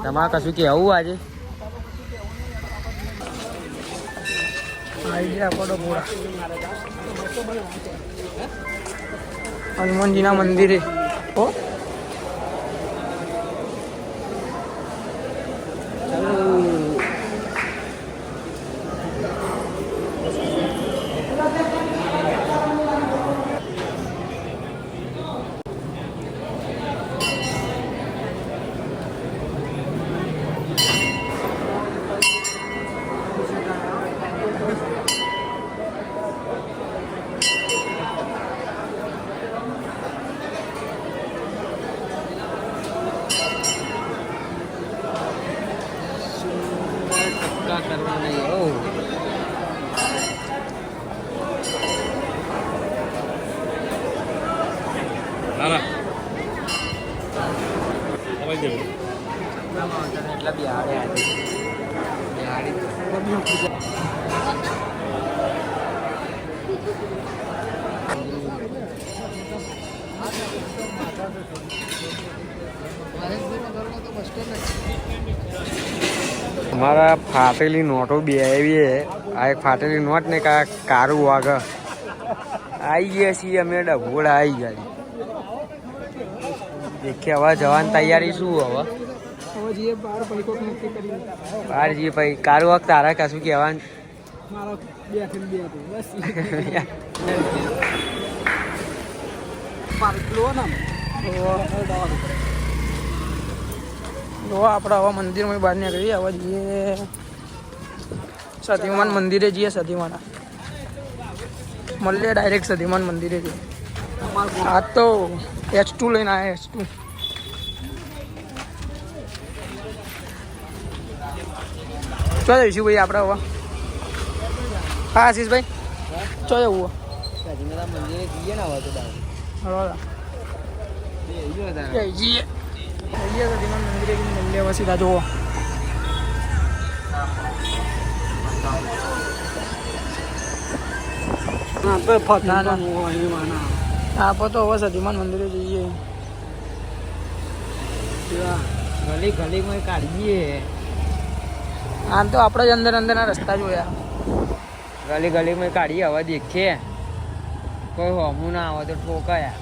તમારે કશું કહેવું આજે? આવી ગયા પડો પૂરા હનુમાનજીના મંદિરે. ઓ એટલા બિહાડે આજે અમારા ફાટેલી નોટો બે આવી. આ એક ફાટેલી નોટ ને કારું વાઘ આવી ગયા છીએ અમે. ડભોડા આવી ગયા દેખીએ. હવે જવાની તૈયારી શું? હવે જઈએ બહાર પૈકો નક્કી કરી. બહાર જઈએ ભાઈ. કારું વાઘ તારા કશું કહેવાનું? મારા બે હતી બસ આપણે હવે મંદિરમાં બહાર નીકળીએ. હવે જઈએ સતીમાન મંદિરે જઈએ. સતીમાના મળીએ ડાયરેક્ટ સતીમાન મંદિરે જઈએ. આ તો H2 લઈને આવ્યા. H2 ચો જઈશું ભાઈ આપણે હવે. હા આશીષભાઈ ચો જવું મંદિરે જઈએ ને હવે તો જઈએ સતીમાન મંદિરે મળીએ. હવે સીધા જુઓ આપણે તો હવે સતીમાન મંદિરે જઈએ. ગલી ગલીમાં કાઢીએ. આમ તો આપણે જ અંદરના રસ્તા જોયા. ગલી ગલીમાં કાઢીએ. હવે દેખીએ કોઈ હોમું ના આવે તો ઠોકાયા.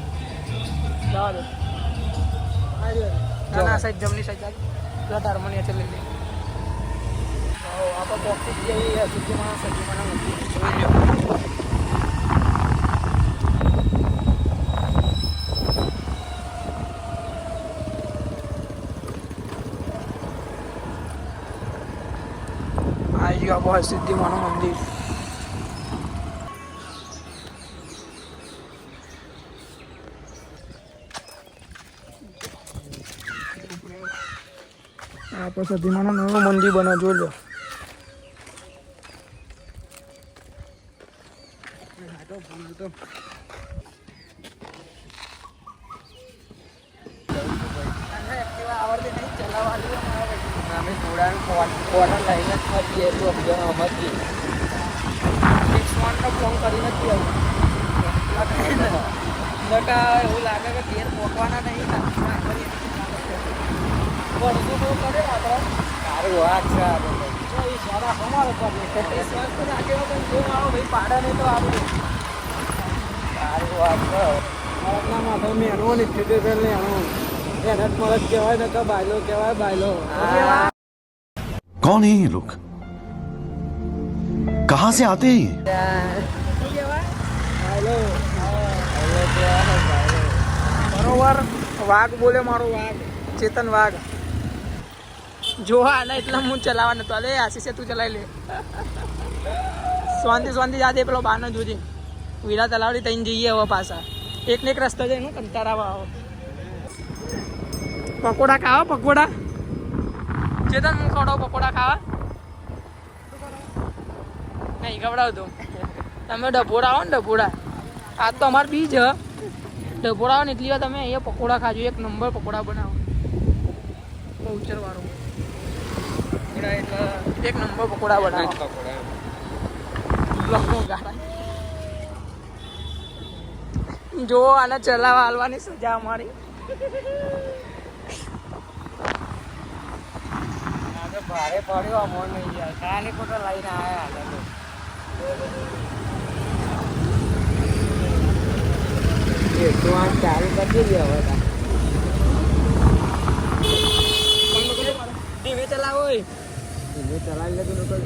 ના સાઈડ જમણી સાઈડ હાર્મોનિયા છે લઈ લે. આપણે બોક્સિસ જઈએ સતીમાના મંદિર. આવી ગયો બહુ સિદ્ધિમાનું મંદિર. આપણે સતીમાનું નવું મંદિર બને જોઈ લો. આવડતી નહીં ચલાવવાની. અમે થોડાનું કોર્નર લઈને જ ફરીએ એટલું સમજણ. ફોન કરી નથી આવું. એવું લાગે કે ઘેર પહોંચવાના નહીં. પડતું બહુ કરે આપણે. સારું વાત છે. સારા અમારો કરીએ વિશ્વાસ તો રાખેલો પણ જો મારો ભાઈ પાડે નહીં તો આપણે સારું વાત છે. મારા માથે મેનો ને થિયેટર ને એનો એને જ મળદ કહેવાય ને કે બાયલો કહેવાય. બાયલો कौन है ये लोग? कहाँ से आते हैं ये? બરોબર. વાઘ બોલે મારો વાઘ. ચેતન વાઘ જોવા આને એટલા હું ચલાવવા નતો. અલે આશીષે તું ચલાવી લે. શાંતિ શાંતિ જાતે પેલો બાનો જોજે. વીરા તલાવડી તઈને જઈએ હવે પાછા. એક ને એક રસ્તો જઈને કંટાળાવા આવો. પકોડા ખાવા પકોડા. ચેતન હું ખવડાવું પકોડા ખાવા. નહીં ખવડાવ તું. તમે ડભોડા આવો ને ડભોડા. આજ તો અમારે બીજ ડભોડા આવો ને એટલી વાર તમે અહીંયા પકોડા ખાજો. એક નંબર પકોડા બનાવો. બહુ ઉચરવાળો એટલે એક નંબર પકોડા બનાવો. જો આને ચલાવવા હાલવાની સજા અમારી. ભારે પડ્યો અમોન નહીં યાર કાલે કોટો લઈને આવ્યા હાલે તો આમ ચાલુ કરી દઈએ હવે ધીમે ચલાવો હોય ધીમે ચલાવી લે લોકો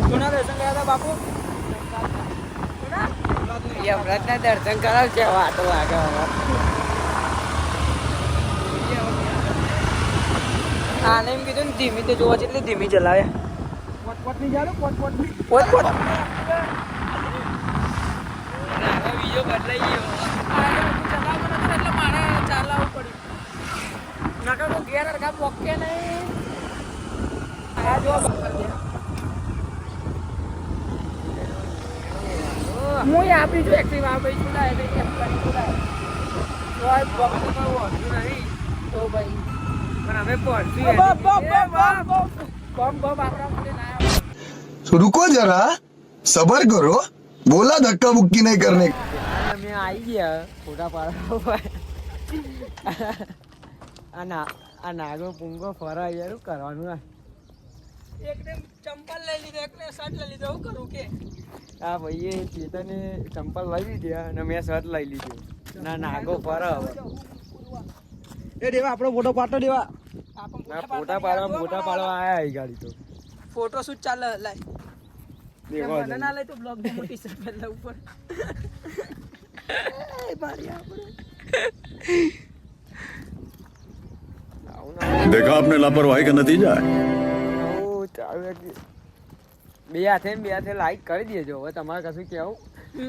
કોના દર્શન કર્યા હતા બાપુ યમરાજના દર્શન કરાવ છે વાતો વાગે આને એમ કીધું ને ધીમી તે જોવા છે એટલે ધીમી ચલાવે પોટ નહીં જાડો પોટ પોત હવે બીજો બદલાઈ ગયો એટલે મારે ચાલવું પડ્યું નકર તો ઘેર અડકા પોકે નહીં આ જો હું આપી છું એક્ટિવ આપી છું ના એટલે એમ કરી છોડાય તો આ બોક્સમાં વાંધો નહીં તો ભાઈ પણ અમે પહોંચ્યું બમ આપણા માટે ના तो रुको जरा सबर करो बोला धक्का मुक्की नहीं करने અમે આવી ગયા ફોટા પાડવા આ નાગો પૂંગો ફરા યાર શું કરવાનું આ એકને ચંપલ લઈ લીધો એકને શર્ટ લઈ લીધો હું કરું કે આ ભાઈએ ચેતને ચંપલ લઈ લીધી અને મેં શર્ટ લઈ લીધો ના નાગો ફરા હવે એ દેવા આપણો ફોટો પાડતો દેવા ના ફોટા પાડવા આયા એ ગાડી તો ફોટો શૂટ ચાલે લાય દેખો મને ના લઈ તો બ્લોગ માં ટી શર્ટ પહેરલા ઉપર એ મારી આપણે देखा आपने लापरवाही का नतीजा है બે હાથે લાઈક કરી દેજો હવે તમારે કશું કેવું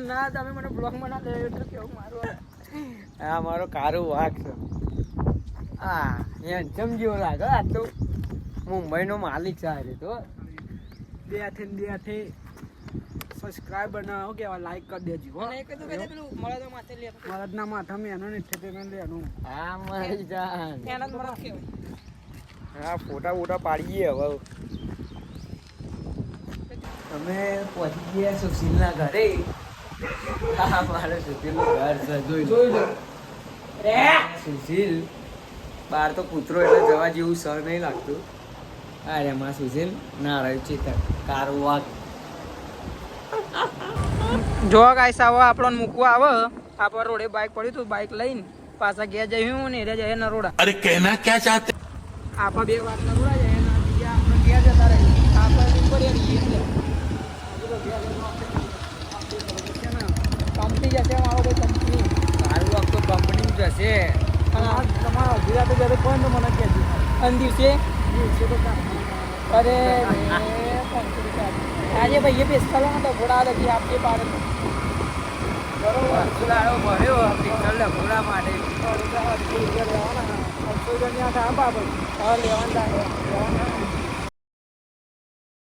ના તમે મને બ્લોગ માં ના લે એટલે કેવું મારું આ મારો કારો વાઘ છે હા હેન્ડસમ જેવો લાગે આ તો મુંબઈનો માલિક છે આ તો બે હાથે સબસ્ક્રાઇબ બનાવો કે લાઈક કરી દેજો હો એક તો કદે પેલું મળદ માથે લે મળદ ના માથા મે એનો ને ઠેતે મે લેનું હા મારી જાન એના મળદ કેવું હા ફોટા પાડીએ હવે અમે પહોંચી ગયા સુશીલના ઘરે હા મારે સુશીલનું ઘર છે જોઈ લો સુશીલ બહાર તો કૂતરો એટલે જવા જેવું સર નહીં લાગતું અરે માં સુશીલ ના રહ્યું ચેતર કારો વાઘ જો ગાઈસ આવો આપણને મૂકવા આવે આપણ રોડે બાઇક પડ્યું તું બાઇક લઈને પાછા ગયા જયું ને રે જાય નરોડા अरे कहना क्या चाहते આપા બે વાર નરોડા જાય ને બીજા આપણે ગયા જતા રહી આપણે ઉપર રહીએ એટલે કંપની જશે મારો કોઈ કંપની કારું વાઘ તો કંપની જશે અને તમારા ગુજરાતી જ્યારે કોઈ ને મને કહેજો અને દિવસે તો અરે આજે ભાઈએ પેસ્ટલો તો ઘોડા લગી આપીએ બાર બરોબર સુલાડો ભર્યો પિક્ચર લખોડા માટે લેવાના લેવાના